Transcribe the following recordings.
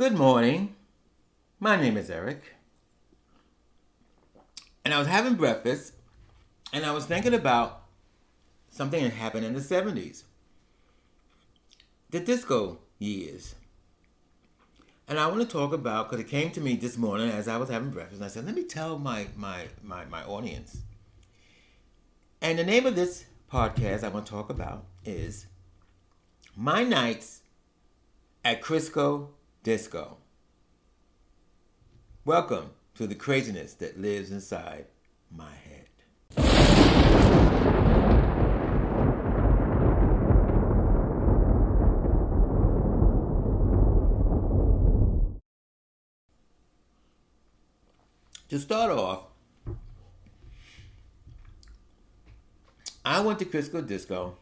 Good morning. My name is Eric. And I was having breakfast and I was thinking about something that happened in the 70s. The disco years. And I want to talk about, because it came to me this morning as I was having breakfast, and I said, let me tell my audience. And the name of this podcast I want to talk about is My Nights at Crisco Disco. Welcome to the craziness that lives inside my head. To start off, I went to Crisco Disco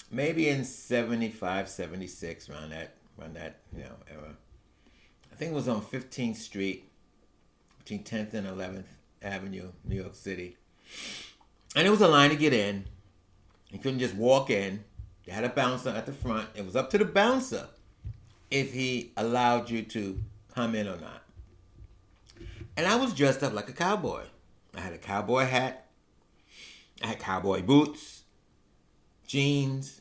maybe in 75, 76, around that era. I think it was on 15th Street, between 10th and 11th Avenue, New York City. And it was a line to get in. You couldn't just walk in. They had a bouncer at the front. It was up to the bouncer if he allowed you to come in or not. And I was dressed up like a cowboy. I had a cowboy hat. I had cowboy boots, jeans,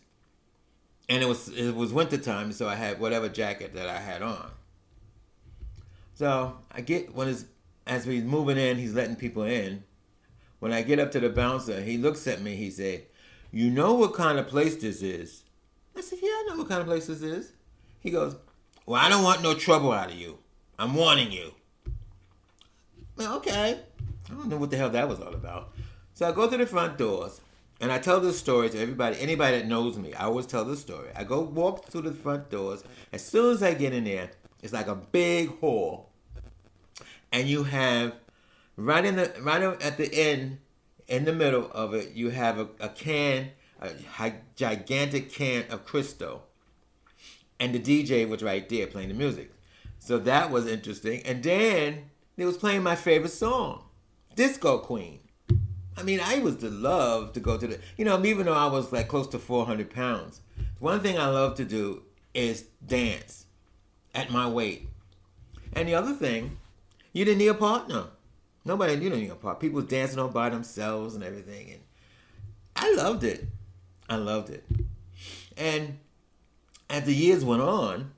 and it was winter time, so I had whatever jacket that I had on. So I get as he's moving in, he's letting people in. When I get up to the bouncer, he looks at me. He said, "You know what kind of place this is?" I said, "Yeah, I know what kind of place this is." He goes, "Well, I don't want no trouble out of you. I'm warning you." Well, okay. I don't know what the hell that was all about. So I go to the front doors, and I tell this story to anybody that knows me. I always tell this story. I go walk through the front doors. As soon as I get in there, it's like a big hall, and you have right at the end, in the middle of it, you have a gigantic can of Crisco, and the DJ was right there playing the music. So that was interesting. And then they was playing my favorite song, Disco Queen. I mean, I used to love to go to even though I was like close to 400 pounds, one thing I love to do is dance at my weight. And the other thing, you didn't need a partner. You didn't need a partner. People was dancing all by themselves and everything. And I loved it. And as the years went on,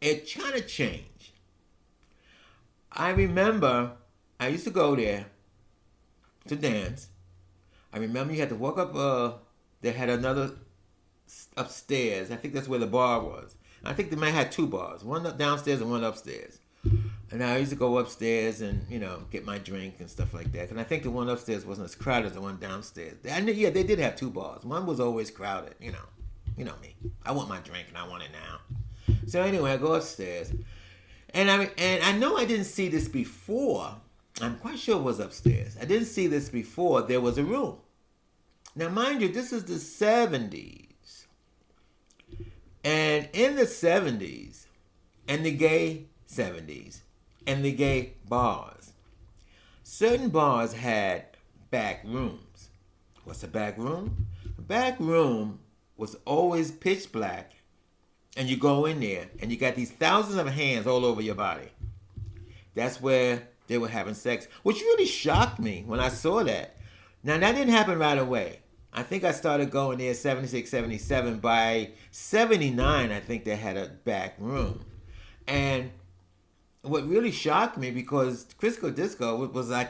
it kind of changed. I remember I used to go there to dance. I remember you had to walk up, they had another upstairs. I think that's where the bar was. I think they might have two bars, one downstairs and one upstairs. And I used to go upstairs and, get my drink and stuff like that. And I think the one upstairs wasn't as crowded as the one downstairs. They did have two bars. One was always crowded, You know me. I want my drink and I want it now. So anyway, I go upstairs. And I know I didn't see this before. I'm quite sure it was upstairs. I didn't see this before. There was a room. Now, mind you, this is the 70s. And in the 70s, and the gay 70s, and the gay bars, certain bars had back rooms. What's a back room? A back room was always pitch black. And you go in there, and you got these thousands of hands all over your body. That's where they were having sex, which really shocked me when I saw that. Now, that didn't happen right away. I think I started going there 76, 77. By 79, I think they had a back room. And what really shocked me, because Crisco Disco was like,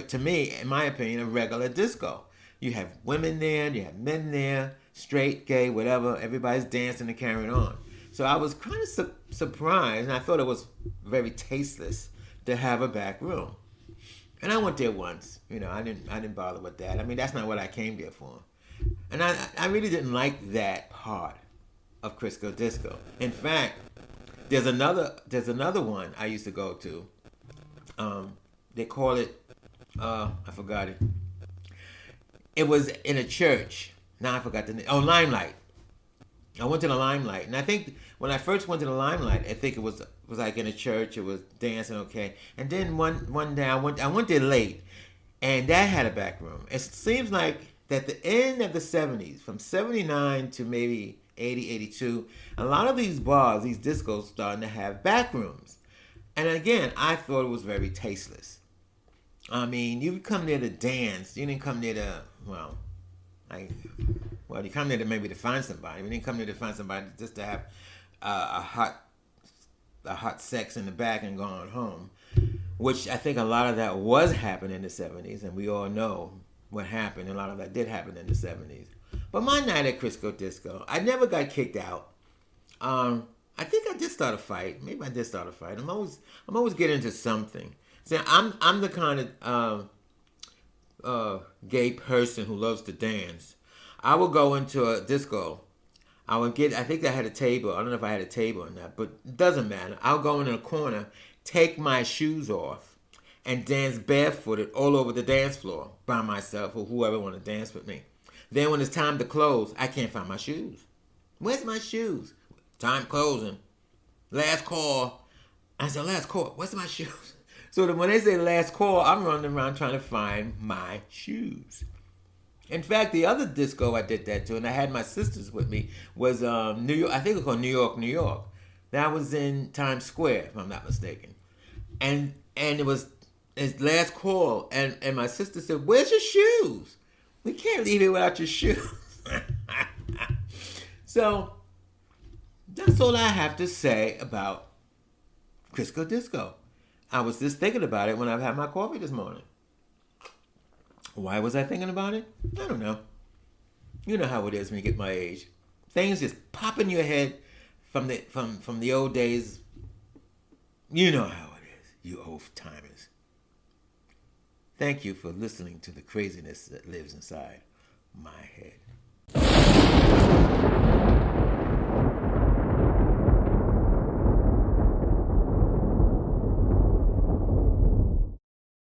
to me, in my opinion, a regular disco. You have women there, you have men there, straight, gay, whatever. Everybody's dancing and carrying on. So I was kind of surprised, and I thought it was very tasteless to have a back room. And I went there once. I didn't bother with that. I mean, that's not what I came there for. And I really didn't like that part of Crisco Disco. In fact, there's another one I used to go to. They call it, I forgot it. It was in a church. Now I forgot the name. Oh, Limelight. I went to the Limelight, and I think when I first went to the Limelight, I think it was like in a church. It was dancing, okay. And then one day I went there late, and that had a back room. It seems like that the end of the 70s, from 79 to maybe 80, 82. A lot of these bars, these discos, starting to have back rooms. And again, I thought it was very tasteless. I mean, you come there to dance. You didn't come there to, you come there to maybe to find somebody. You didn't come there to find somebody just to have a hot sex in the back and go on home. Which I think a lot of that was happening in the 70s, and we all know what happened. A lot of that did happen in the 70s. But my night at Crisco Disco, I never got kicked out. I think I did start a fight. Maybe I did start a fight. I'm always getting into something. See, I'm the kind of gay person who loves to dance. I would go into a disco. I think I had a table. I don't know if I had a table or not, but it doesn't matter. I'll go in a corner, take my shoes off, and dance barefooted all over the dance floor by myself or whoever want to dance with me. Then when it's time to close, I can't find my shoes. Where's my shoes? Time closing. Last call. I said, last call. Where's my shoes? So when they say last call, I'm running around trying to find my shoes. In fact, the other disco I did that to, and I had my sisters with me, was New York. I think it was called New York, New York. That was in Times Square, if I'm not mistaken. And it was his last call, and my sister said, "Where's your shoes? We can't leave here without your shoes." So that's all I have to say about Crisco Disco. I was just thinking about it when I had my coffee this morning. Why was I thinking about it? I don't know. You know how it is when you get my age. Things just pop in your head from the old days. You know how it is, you old timers. Thank you for listening to the craziness that lives inside my head.